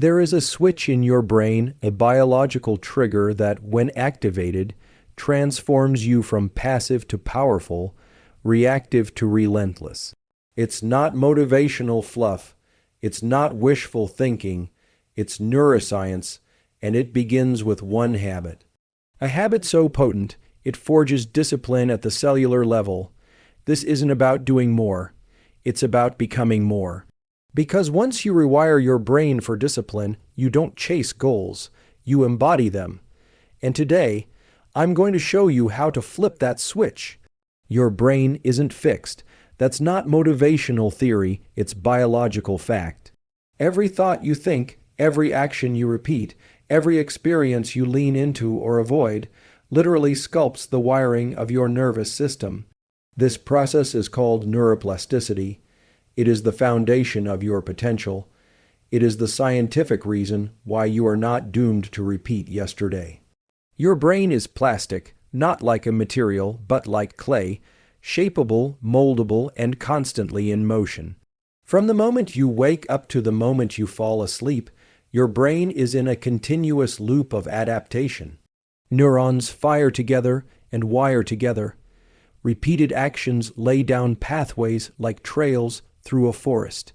There is a switch in your brain, a biological trigger that, when activated, transforms you from passive to powerful, reactive to relentless. It's not motivational fluff. It's not wishful thinking. It's neuroscience, and it begins with one habit. A habit so potent, it forges discipline at the cellular level. This isn't about doing more. It's about becoming more. Because once you rewire your brain for discipline, you don't chase goals. You embody them. And today, I'm going to show you how to flip that switch. Your brain isn't fixed. That's not motivational theory, it's biological fact. Every thought you think, every action you repeat, every experience you lean into or avoid, literally sculpts the wiring of your nervous system. This process is called neuroplasticity. It is the foundation of your potential. It is the scientific reason why you are not doomed to repeat yesterday. Your brain is plastic, not like a material, but like clay, shapeable, moldable, and constantly in motion. From the moment you wake up to the moment you fall asleep, your brain is in a continuous loop of adaptation. Neurons fire together and wire together. Repeated actions lay down pathways like trails through a forest.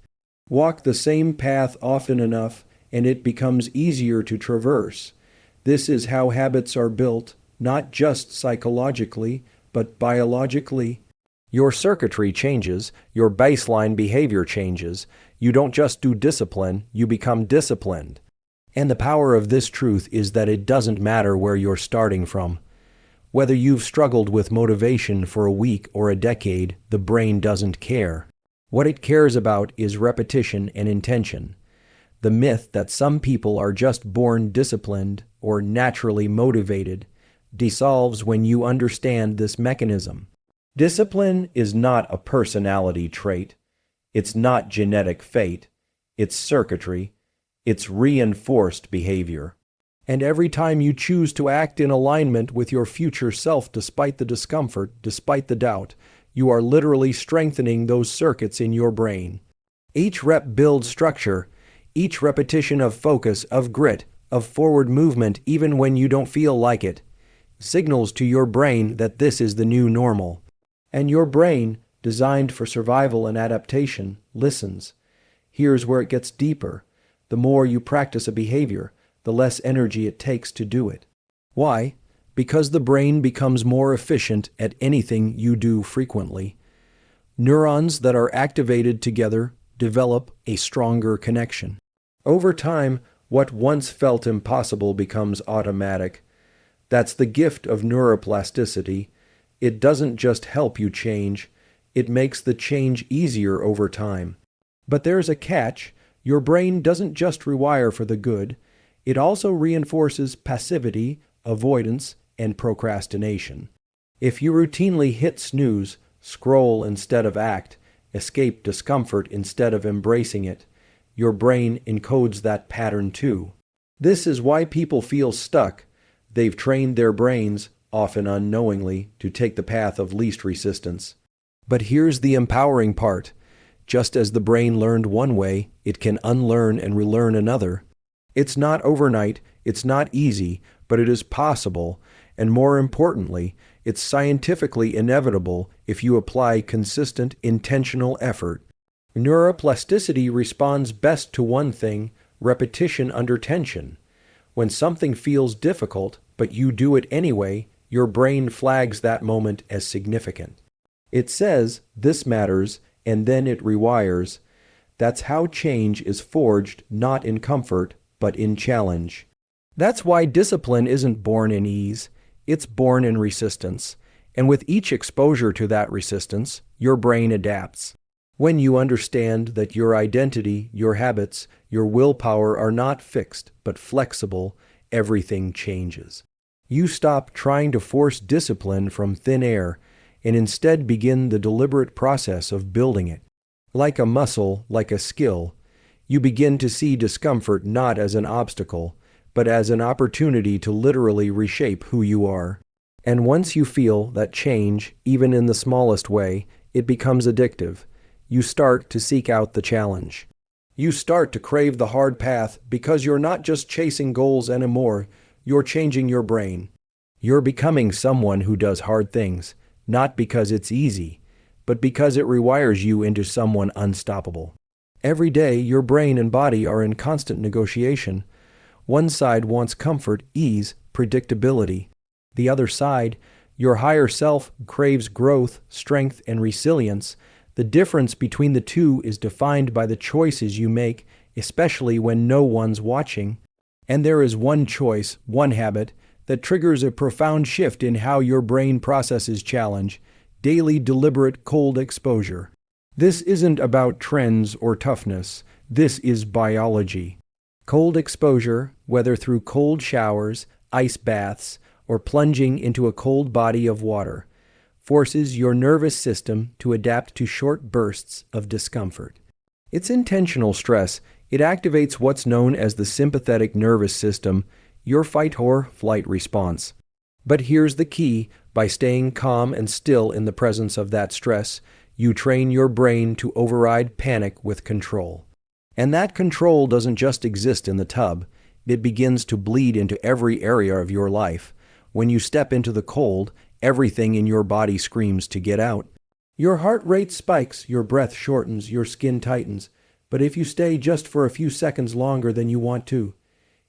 Walk the same path often enough, and it becomes easier to traverse. This is how habits are built, not just psychologically, but biologically. Your circuitry changes, your baseline behavior changes. You don't just do discipline, you become disciplined. And the power of this truth is that it doesn't matter where you're starting from. Whether you've struggled with motivation for a week or a decade, the brain doesn't care. What it cares about is repetition and intention. The myth that some people are just born disciplined or naturally motivated dissolves when you understand this mechanism. Discipline is not a personality trait. It's not genetic fate. It's circuitry. It's reinforced behavior. And every time you choose to act in alignment with your future self despite the discomfort, despite the doubt, you are literally strengthening those circuits in your brain. Each rep builds structure. Each repetition of focus, of grit, of forward movement, even when you don't feel like it, signals to your brain that this is the new normal. And your brain, designed for survival and adaptation, listens. Here's where it gets deeper. The more you practice a behavior, the less energy it takes to do it. Why? Because the brain becomes more efficient at anything you do frequently. Neurons that are activated together develop a stronger connection. Over time, what once felt impossible becomes automatic. That's the gift of neuroplasticity. It doesn't just help you change, it makes the change easier over time. But there's a catch. Your brain doesn't just rewire for the good, it also reinforces passivity, avoidance, and procrastination. If you routinely hit snooze, scroll instead of act, escape discomfort instead of embracing it, your brain encodes that pattern too. This is why people feel stuck. They've trained their brains, often unknowingly, to take the path of least resistance. But here's the empowering part. Just as the brain learned one way, it can unlearn and relearn another. It's not overnight, it's not easy, but it is possible, and more importantly, it's scientifically inevitable if you apply consistent, intentional effort. Neuroplasticity responds best to one thing: repetition under tension. When something feels difficult, but you do it anyway, your brain flags that moment as significant. It says, "This matters," and then it rewires. That's how change is forged, not in comfort, but in challenge. That's why discipline isn't born in ease, it's born in resistance. And with each exposure to that resistance, your brain adapts. When you understand that your identity, your habits, your willpower are not fixed, but flexible, everything changes. You stop trying to force discipline from thin air and instead begin the deliberate process of building it. Like a muscle, like a skill, you begin to see discomfort not as an obstacle, but as an opportunity to literally reshape who you are. And once you feel that change, even in the smallest way, it becomes addictive. You start to seek out the challenge. You start to crave the hard path because you're not just chasing goals anymore, you're changing your brain. You're becoming someone who does hard things, not because it's easy, but because it rewires you into someone unstoppable. Every day, your brain and body are in constant negotiation. One side wants comfort, ease, predictability. The other side, your higher self, craves growth, strength, and resilience. The difference between the two is defined by the choices you make, especially when no one's watching. And there is one choice, one habit, that triggers a profound shift in how your brain processes challenge: daily deliberate cold exposure. This isn't about trends or toughness. This is biology. Cold exposure, whether through cold showers, ice baths, or plunging into a cold body of water, forces your nervous system to adapt to short bursts of discomfort. It's intentional stress. It activates what's known as the sympathetic nervous system, your fight or flight response. But here's the key: by staying calm and still in the presence of that stress, you train your brain to override panic with control. And that control doesn't just exist in the tub. It begins to bleed into every area of your life. When you step into the cold, everything in your body screams to get out. Your heart rate spikes, your breath shortens, your skin tightens. But if you stay just for a few seconds longer than you want to,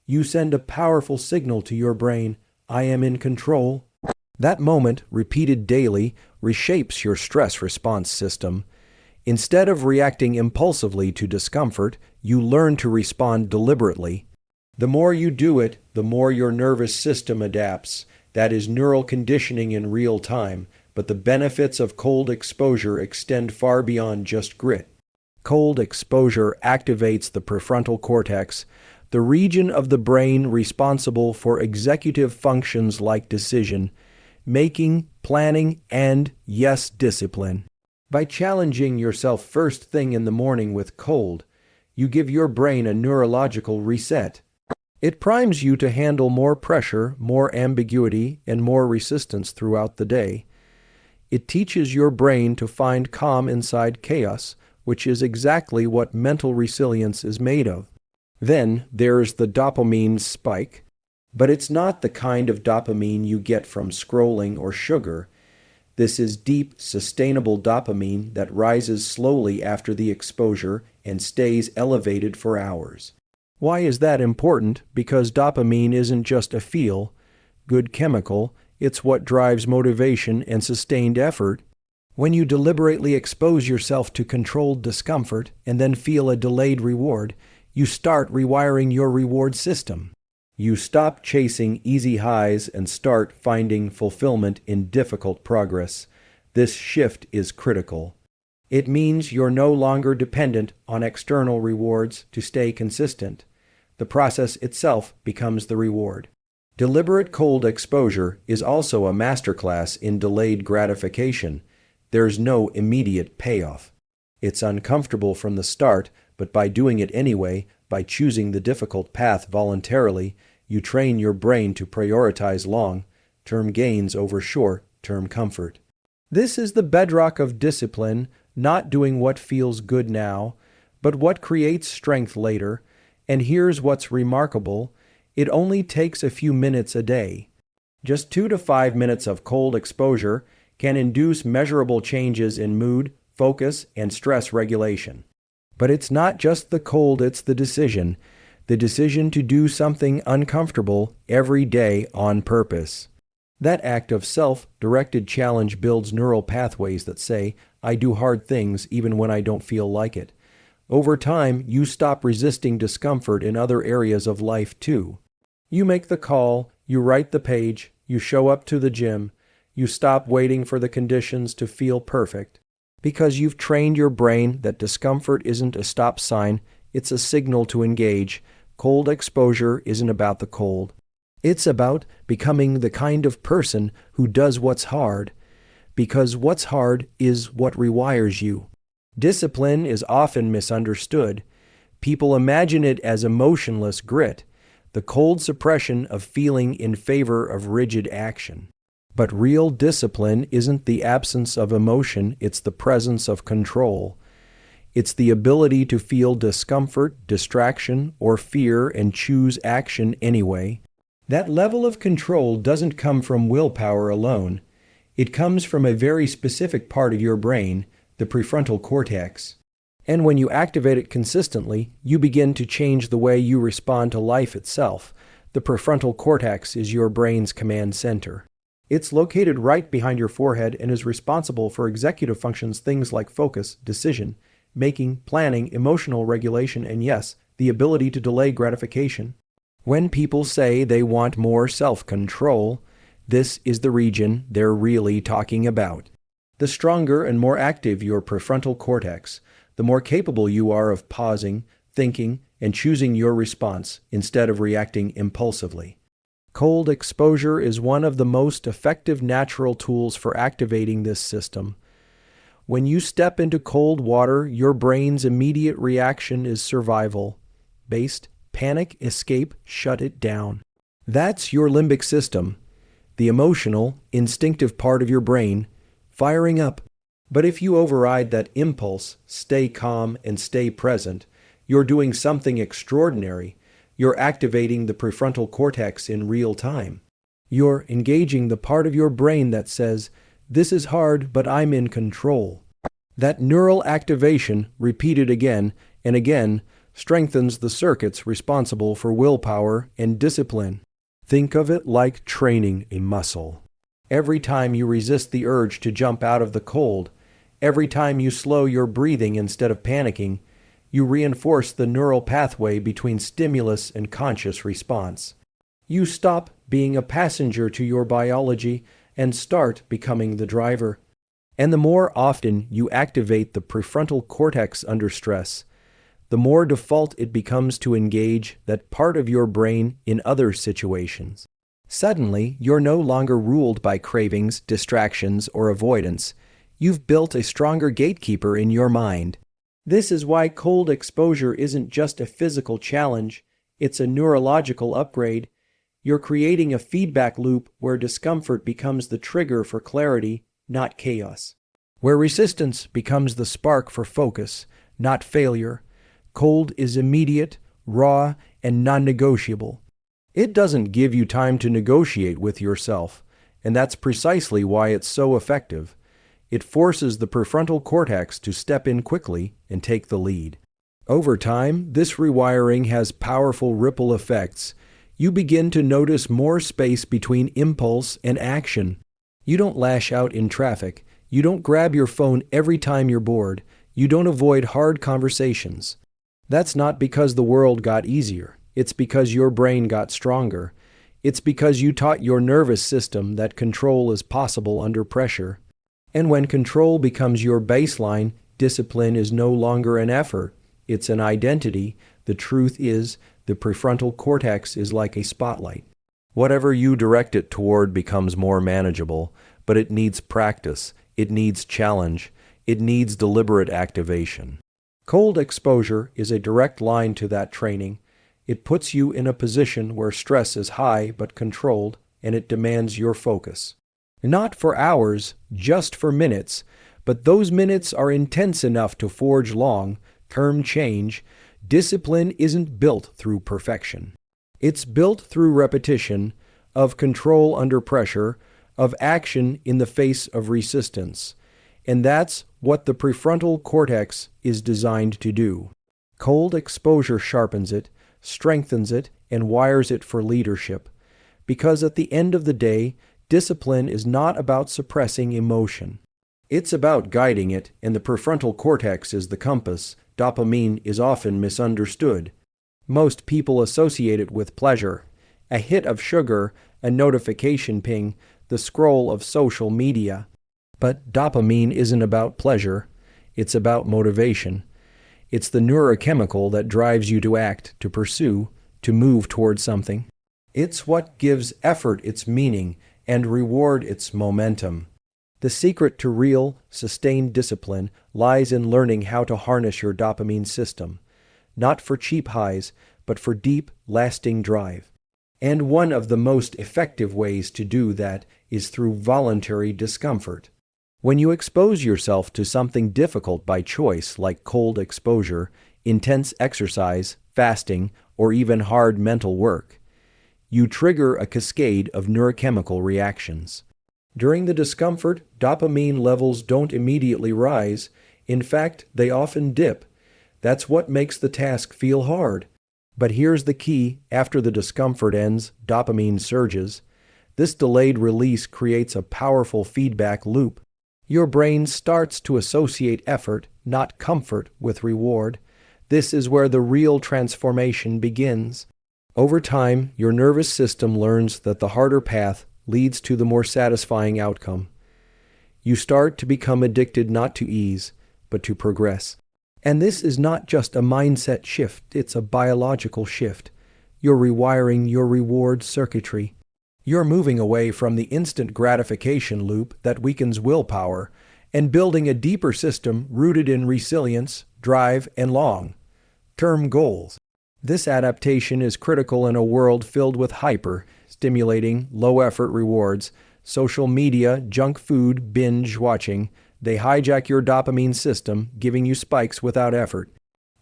you send a powerful signal to your brain: I am in control. That moment, repeated daily, reshapes your stress response system. Instead of reacting impulsively to discomfort, you learn to respond deliberately. The more you do it, the more your nervous system adapts. That is neural conditioning in real time, but the benefits of cold exposure extend far beyond just grit. Cold exposure activates the prefrontal cortex, the region of the brain responsible for executive functions like decision making, planning, and, yes, discipline. By challenging yourself first thing in the morning with cold, you give your brain a neurological reset. It primes you to handle more pressure, more ambiguity, and more resistance throughout the day. It teaches your brain to find calm inside chaos, which is exactly what mental resilience is made of. Then there's the dopamine spike. But it's not the kind of dopamine you get from scrolling or sugar. This is deep, sustainable dopamine that rises slowly after the exposure and stays elevated for hours. Why is that important? Because dopamine isn't just a feel-good chemical, it's what drives motivation and sustained effort. When you deliberately expose yourself to controlled discomfort and then feel a delayed reward, you start rewiring your reward system. You stop chasing easy highs and start finding fulfillment in difficult progress. This shift is critical. It means you're no longer dependent on external rewards to stay consistent. The process itself becomes the reward. Deliberate cold exposure is also a masterclass in delayed gratification. There's no immediate payoff. It's uncomfortable from the start, but by doing it anyway, by choosing the difficult path voluntarily, you train your brain to prioritize long-term gains over short-term comfort. This is the bedrock of discipline, not doing what feels good now, but what creates strength later. And here's what's remarkable: it only takes a few minutes a day. Just 2 to 5 minutes of cold exposure can induce measurable changes in mood, focus, and stress regulation. But it's not just the cold, it's the decision to do something uncomfortable every day on purpose. That act of self-directed challenge builds neural pathways that say, I do hard things even when I don't feel like it. Over time, you stop resisting discomfort in other areas of life too. You make the call, you write the page, you show up to the gym, you stop waiting for the conditions to feel perfect. Because you've trained your brain that discomfort isn't a stop sign, it's a signal to engage. Cold exposure isn't about the cold. It's about becoming the kind of person who does what's hard, because what's hard is what rewires you. Discipline is often misunderstood. People imagine it as emotionless grit, the cold suppression of feeling in favor of rigid action. But real discipline isn't the absence of emotion, it's the presence of control. It's the ability to feel discomfort, distraction, or fear and choose action anyway. That level of control doesn't come from willpower alone. It comes from a very specific part of your brain, the prefrontal cortex. And when you activate it consistently, you begin to change the way you respond to life itself. The prefrontal cortex is your brain's command center. It's located right behind your forehead and is responsible for executive functions, things like focus, decision making, planning, emotional regulation, and yes, the ability to delay gratification. When people say they want more self-control, this is the region they're really talking about. The stronger and more active your prefrontal cortex, the more capable you are of pausing, thinking, and choosing your response instead of reacting impulsively. Cold exposure is one of the most effective natural tools for activating this system. When you step into cold water, your brain's immediate reaction is survival-based. Panic, escape, shut it down. That's your limbic system, the emotional, instinctive part of your brain, firing up. But if you override that impulse, stay calm and stay present, you're doing something extraordinary. You're activating the prefrontal cortex in real time. You're engaging the part of your brain that says, "This is hard, but I'm in control." That neural activation, repeated again and again, strengthens the circuits responsible for willpower and discipline. Think of it like training a muscle. Every time you resist the urge to jump out of the cold, every time you slow your breathing instead of panicking, you reinforce the neural pathway between stimulus and conscious response. You stop being a passenger to your biology and start becoming the driver. And the more often you activate the prefrontal cortex under stress, the more default it becomes to engage that part of your brain in other situations. Suddenly, you're no longer ruled by cravings, distractions, or avoidance. You've built a stronger gatekeeper in your mind. This is why cold exposure isn't just a physical challenge, it's a neurological upgrade. You're creating a feedback loop where discomfort becomes the trigger for clarity, not chaos. Where resistance becomes the spark for focus, not failure. Cold is immediate, raw, and non-negotiable. It doesn't give you time to negotiate with yourself, and that's precisely why it's so effective. It forces the prefrontal cortex to step in quickly and take the lead. Over time, this rewiring has powerful ripple effects. You begin to notice more space between impulse and action. You don't lash out in traffic. You don't grab your phone every time you're bored. You don't avoid hard conversations. That's not because the world got easier. It's because your brain got stronger. It's because you taught your nervous system that control is possible under pressure. And when control becomes your baseline, discipline is no longer an effort. It's an identity. The truth is, the prefrontal cortex is like a spotlight. Whatever you direct it toward becomes more manageable, but it needs practice. It needs challenge. It needs deliberate activation. Cold exposure is a direct line to that training. It puts you in a position where stress is high but controlled, and it demands your focus. Not for hours, just for minutes, but those minutes are intense enough to forge long-term change. Discipline isn't built through perfection. It's built through repetition, of control under pressure, of action in the face of resistance. And that's what the prefrontal cortex is designed to do. Cold exposure sharpens it, strengthens it, and wires it for leadership. Because at the end of the day, discipline is not about suppressing emotion. It's about guiding it, and the prefrontal cortex is the compass. Dopamine is often misunderstood. Most people associate it with pleasure, a hit of sugar, a notification ping, the scroll of social media. But dopamine isn't about pleasure. It's about motivation. It's the neurochemical that drives you to act, to pursue, to move toward something. It's what gives effort its meaning and reward its momentum. The secret to real, sustained discipline lies in learning how to harness your dopamine system, not for cheap highs, but for deep, lasting drive. And one of the most effective ways to do that is through voluntary discomfort. When you expose yourself to something difficult by choice, like cold exposure, intense exercise, fasting, or even hard mental work, you trigger a cascade of neurochemical reactions. During the discomfort, dopamine levels don't immediately rise. In fact, they often dip. That's what makes the task feel hard. But here's the key: after the discomfort ends, dopamine surges. This delayed release creates a powerful feedback loop. Your brain starts to associate effort, not comfort, with reward. This is where the real transformation begins. Over time, your nervous system learns that the harder path leads to the more satisfying outcome. You start to become addicted not to ease, but to progress. And this is not just a mindset shift, it's a biological shift. You're rewiring your reward circuitry. You're moving away from the instant gratification loop that weakens willpower and building a deeper system rooted in resilience, drive, and long-term goals. This adaptation is critical in a world filled with hyper-stimulating, low-effort rewards, social media, junk food, binge watching. They hijack your dopamine system, giving you spikes without effort.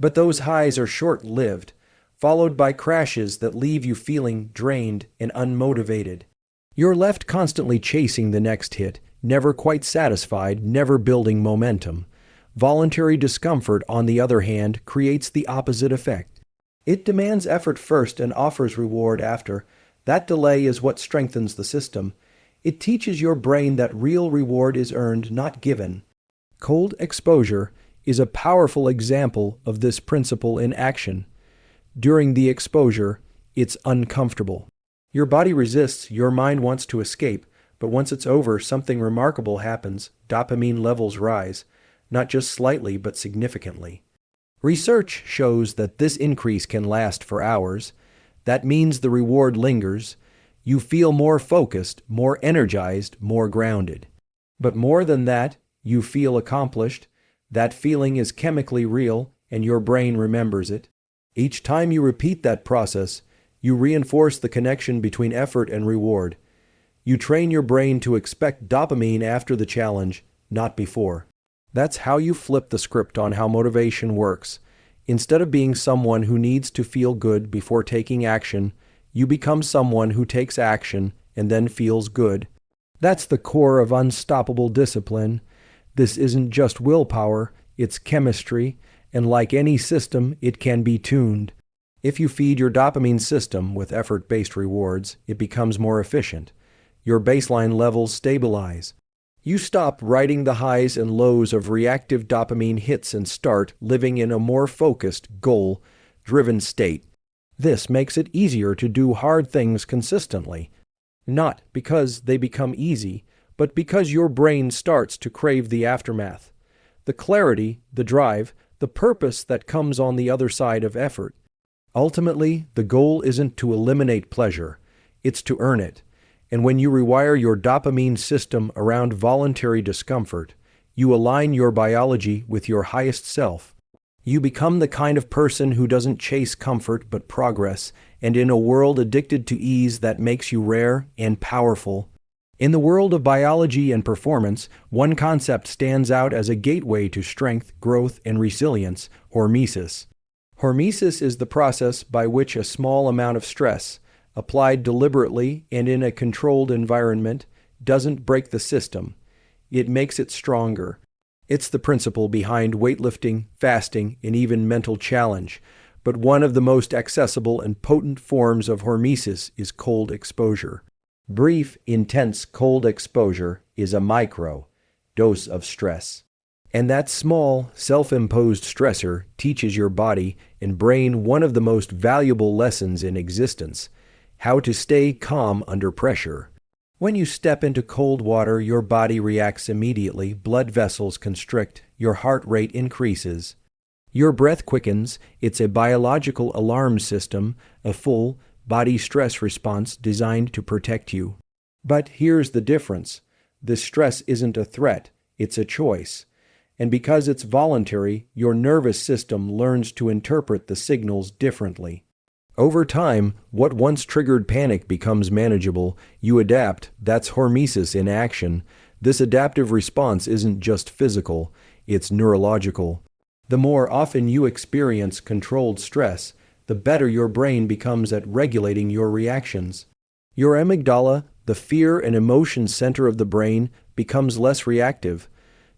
But those highs are short-lived, followed by crashes that leave you feeling drained and unmotivated. You're left constantly chasing the next hit, never quite satisfied, never building momentum. Voluntary discomfort, on the other hand, creates the opposite effect. It demands effort first and offers reward after. That delay is what strengthens the system. It teaches your brain that real reward is earned, not given. Cold exposure is a powerful example of this principle in action. During the exposure, it's uncomfortable. Your body resists, your mind wants to escape, but once it's over, something remarkable happens. Dopamine levels rise, not just slightly, but significantly. Research shows that this increase can last for hours. That means the reward lingers. You feel more focused, more energized, more grounded. But more than that, you feel accomplished. That feeling is chemically real, and your brain remembers it. Each time you repeat that process, you reinforce the connection between effort and reward. You train your brain to expect dopamine after the challenge, not before. That's how you flip the script on how motivation works. Instead of being someone who needs to feel good before taking action, you become someone who takes action and then feels good. That's the core of unstoppable discipline. This isn't just willpower, it's chemistry, and like any system, it can be tuned. If you feed your dopamine system with effort-based rewards, it becomes more efficient. Your baseline levels stabilize. You stop riding the highs and lows of reactive dopamine hits and start living in a more focused, goal-driven state. This makes it easier to do hard things consistently. Not because they become easy, but because your brain starts to crave the aftermath. The clarity, the drive, the purpose that comes on the other side of effort. Ultimately, the goal isn't to eliminate pleasure, it's to earn it. And when you rewire your dopamine system around voluntary discomfort, you align your biology with your highest self. You become the kind of person who doesn't chase comfort but progress, and in a world addicted to ease, that makes you rare and powerful. In the world of biology and performance, one concept stands out as a gateway to strength, growth, and resilience: hormesis. Hormesis is the process by which a small amount of stress, applied deliberately and in a controlled environment, doesn't break the system. It makes it stronger. It's the principle behind weightlifting, fasting, and even mental challenge. But one of the most accessible and potent forms of hormesis is cold exposure. Brief, intense cold exposure is a micro-dose of stress. And that small, self-imposed stressor teaches your body and brain one of the most valuable lessons in existence: how to stay calm under pressure. When you step into cold water, your body reacts immediately, blood vessels constrict, your heart rate increases. Your breath quickens. It's a biological alarm system, a full body stress response designed to protect you. But here's the difference. This stress isn't a threat, it's a choice. And because it's voluntary, your nervous system learns to interpret the signals differently. Over time, what once triggered panic becomes manageable. You adapt. That's hormesis in action. This adaptive response isn't just physical, it's neurological. The more often you experience controlled stress, the better your brain becomes at regulating your reactions. Your amygdala, the fear and emotion center of the brain, becomes less reactive.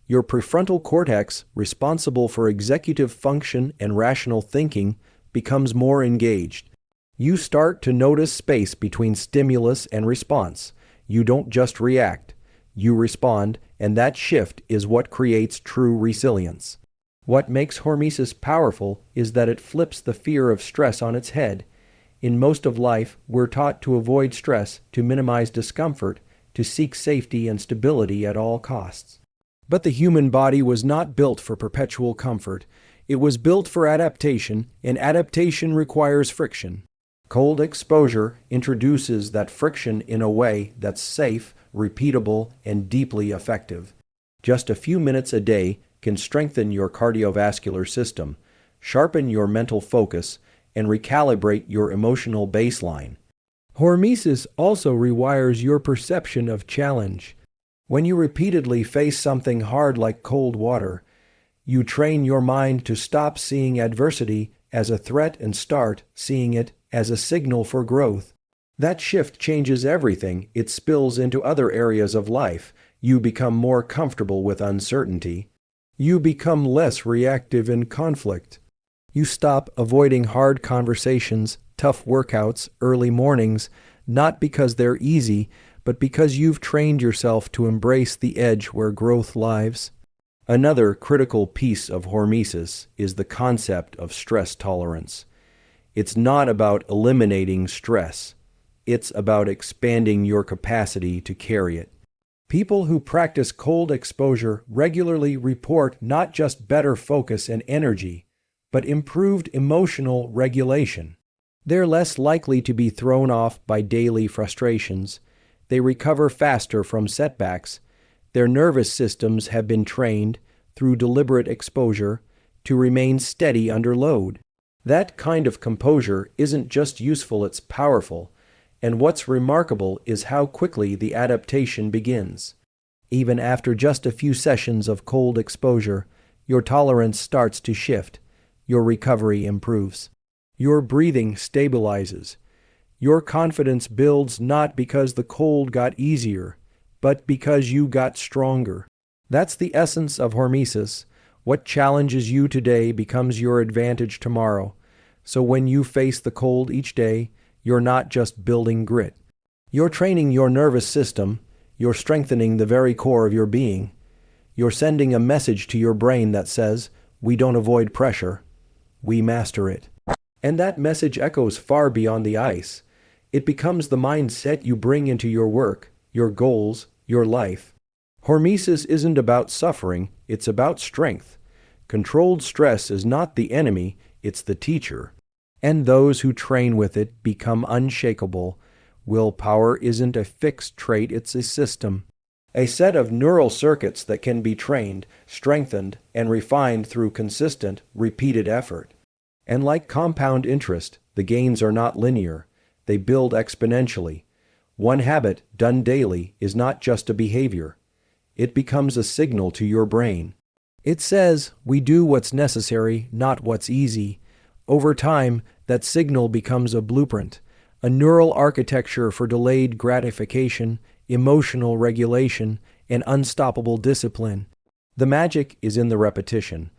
Your prefrontal cortex, responsible for executive function and rational thinking, becomes more engaged. You start to notice space between stimulus and response. You don't just react, you respond, and that shift is what creates true resilience. What makes hormesis powerful is that it flips the fear of stress on its head. In most of life, we're taught to avoid stress, to minimize discomfort, to seek safety and stability at all costs. But the human body was not built for perpetual comfort. It was built for adaptation, and adaptation requires friction. Cold exposure introduces that friction in a way that's safe, repeatable, and deeply effective. Just a few minutes a day can strengthen your cardiovascular system, sharpen your mental focus, and recalibrate your emotional baseline. Hormesis also rewires your perception of challenge. When you repeatedly face something hard like cold water, you train your mind to stop seeing adversity as a threat and start seeing it as a signal for growth. That shift changes everything. It spills into other areas of life. You become more comfortable with uncertainty. You become less reactive in conflict. You stop avoiding hard conversations, tough workouts, early mornings, not because they're easy, but because you've trained yourself to embrace the edge where growth lies. Another critical piece of hormesis is the concept of stress tolerance. It's not about eliminating stress. It's about expanding your capacity to carry it. People who practice cold exposure regularly report not just better focus and energy, but improved emotional regulation. They're less likely to be thrown off by daily frustrations. They recover faster from setbacks. Their nervous systems have been trained, through deliberate exposure, to remain steady under load. That kind of composure isn't just useful, it's powerful. And what's remarkable is how quickly the adaptation begins. Even after just a few sessions of cold exposure, your tolerance starts to shift. Your recovery improves. Your breathing stabilizes. Your confidence builds not because the cold got easier, but because you got stronger. That's the essence of hormesis. What challenges you today becomes your advantage tomorrow. So when you face the cold each day, you're not just building grit. You're training your nervous system. You're strengthening the very core of your being. You're sending a message to your brain that says, we don't avoid pressure, we master it. And that message echoes far beyond the ice. It becomes the mindset you bring into your work, your goals, your life. Hormesis isn't about suffering, it's about strength. Controlled stress is not the enemy, it's the teacher. And those who train with it become unshakable. Willpower isn't a fixed trait, it's a system. A set of neural circuits that can be trained, strengthened, and refined through consistent, repeated effort. And like compound interest, the gains are not linear. They build exponentially. One habit, done daily, is not just a behavior. It becomes a signal to your brain. It says, we do what's necessary, not what's easy. Over time, that signal becomes a blueprint, a neural architecture for delayed gratification, emotional regulation, and unstoppable discipline. The magic is in the repetition.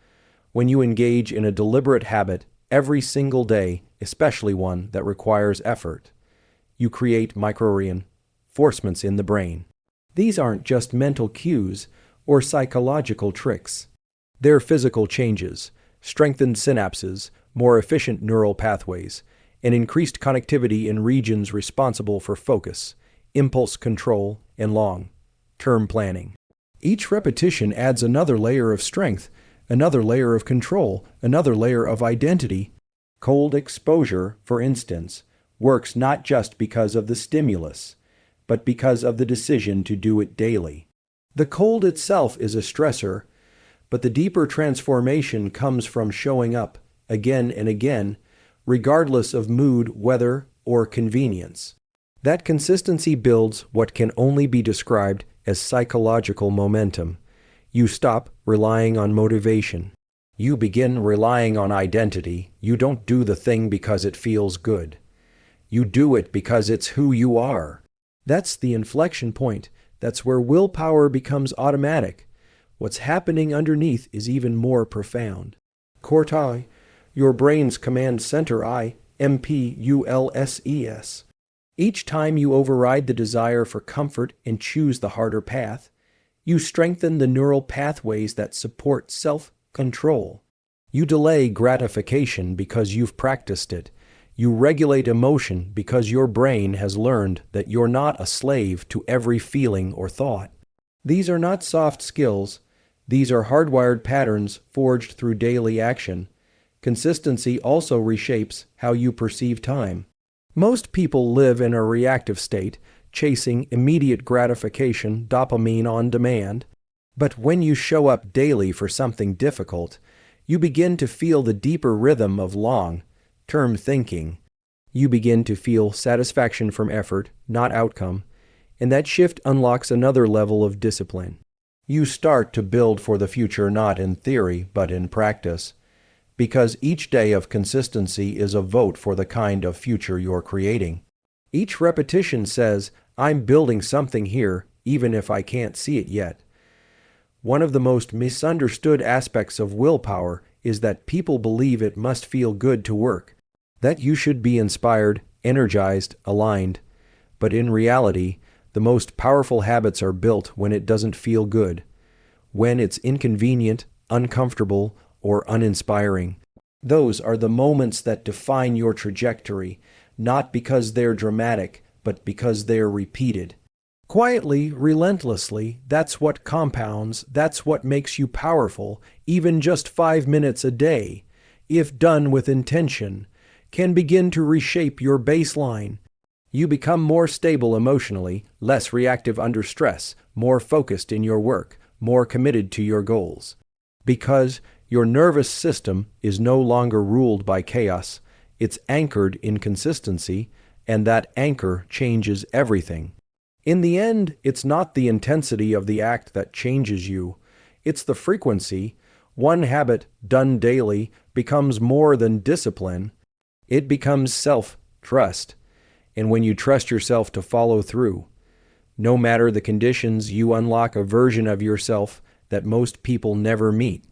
When you engage in a deliberate habit every single day, especially one that requires effort, you create micro-reinforcements in the brain. These aren't just mental cues or psychological tricks. They're physical changes, strengthened synapses, more efficient neural pathways, and increased connectivity in regions responsible for focus, impulse control, and long-term planning. Each repetition adds another layer of strength, another layer of control, another layer of identity. Cold exposure, for instance, works not just because of the stimulus, but because of the decision to do it daily. The cold itself is a stressor, but the deeper transformation comes from showing up again and again, regardless of mood, weather, or convenience. That consistency builds what can only be described as psychological momentum. You stop relying on motivation. You begin relying on identity. You don't do the thing because it feels good. You do it because it's who you are. That's the inflection point. That's where willpower becomes automatic. What's happening underneath is even more profound. Cortex, your brain's command center, impulses. Each time you override the desire for comfort and choose the harder path, you strengthen the neural pathways that support self-control. You delay gratification because you've practiced it. You regulate emotion because your brain has learned that you're not a slave to every feeling or thought. These are not soft skills. These are hardwired patterns forged through daily action. Consistency also reshapes how you perceive time. Most people live in a reactive state, chasing immediate gratification, dopamine on demand. But when you show up daily for something difficult, you begin to feel the deeper rhythm of long-term thinking. You begin to feel satisfaction from effort, not outcome, and that shift unlocks another level of discipline. You start to build for the future not in theory, but in practice, because each day of consistency is a vote for the kind of future you're creating. Each repetition says, I'm building something here, even if I can't see it yet. One of the most misunderstood aspects of willpower is that people believe it must feel good to work, that you should be inspired, energized, aligned. But in reality, the most powerful habits are built when it doesn't feel good, when it's inconvenient, uncomfortable, or uninspiring. Those are the moments that define your trajectory, not because they're dramatic, but because they're repeated. Quietly, relentlessly, that's what compounds, that's what makes you powerful. Even just 5 minutes a day, if done with intention, can begin to reshape your baseline. You become more stable emotionally, less reactive under stress, more focused in your work, more committed to your goals. Because your nervous system is no longer ruled by chaos, it's anchored in consistency, and that anchor changes everything. In the end, it's not the intensity of the act that changes you, it's the frequency. One habit done daily becomes more than discipline. It becomes self-trust. And when you trust yourself to follow through, no matter the conditions, you unlock a version of yourself that most people never meet.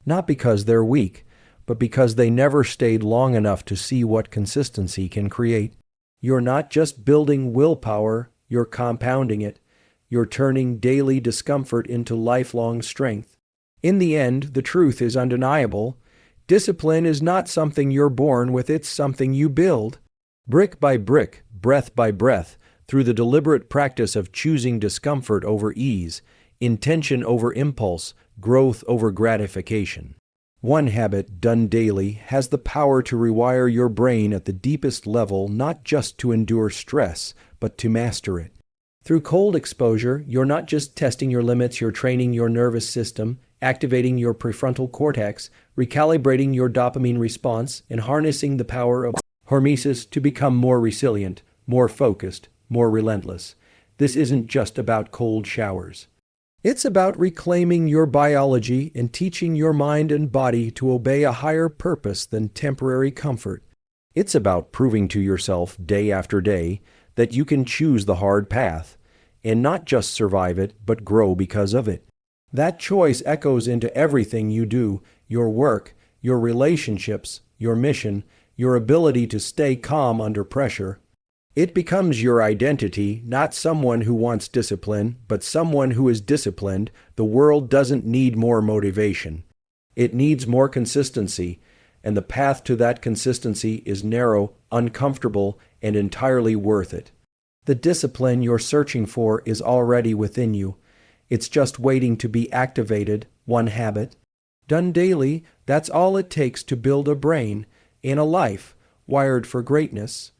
Not because they're weak, but because they never stayed long enough to see what consistency can create. You're not just building willpower, you're compounding it. You're turning daily discomfort into lifelong strength. In the end, the truth is undeniable. Discipline is not something you're born with, it's something you build. Brick by brick, breath by breath, through the deliberate practice of choosing discomfort over ease, intention over impulse, growth over gratification. One habit done daily has the power to rewire your brain at the deepest level, not just to endure stress, but to master it. Through cold exposure, you're not just testing your limits, you're training your nervous system, activating your prefrontal cortex, recalibrating your dopamine response, and harnessing the power of Hormesis to become more resilient, more focused, more relentless. This isn't just about cold showers. It's about reclaiming your biology and teaching your mind and body to obey a higher purpose than temporary comfort. It's about proving to yourself day after day that you can choose the hard path and not just survive it, but grow because of it. That choice echoes into everything you do, your work, your relationships, your mission, your ability to stay calm under pressure. It becomes your identity, not someone who wants discipline, but someone who is disciplined. The world doesn't need more motivation. It needs more consistency, and the path to that consistency is narrow, uncomfortable, and entirely worth it. The discipline you're searching for is already within you. It's just waiting to be activated, one habit. Done daily, that's all it takes to build a brain and a life wired for greatness.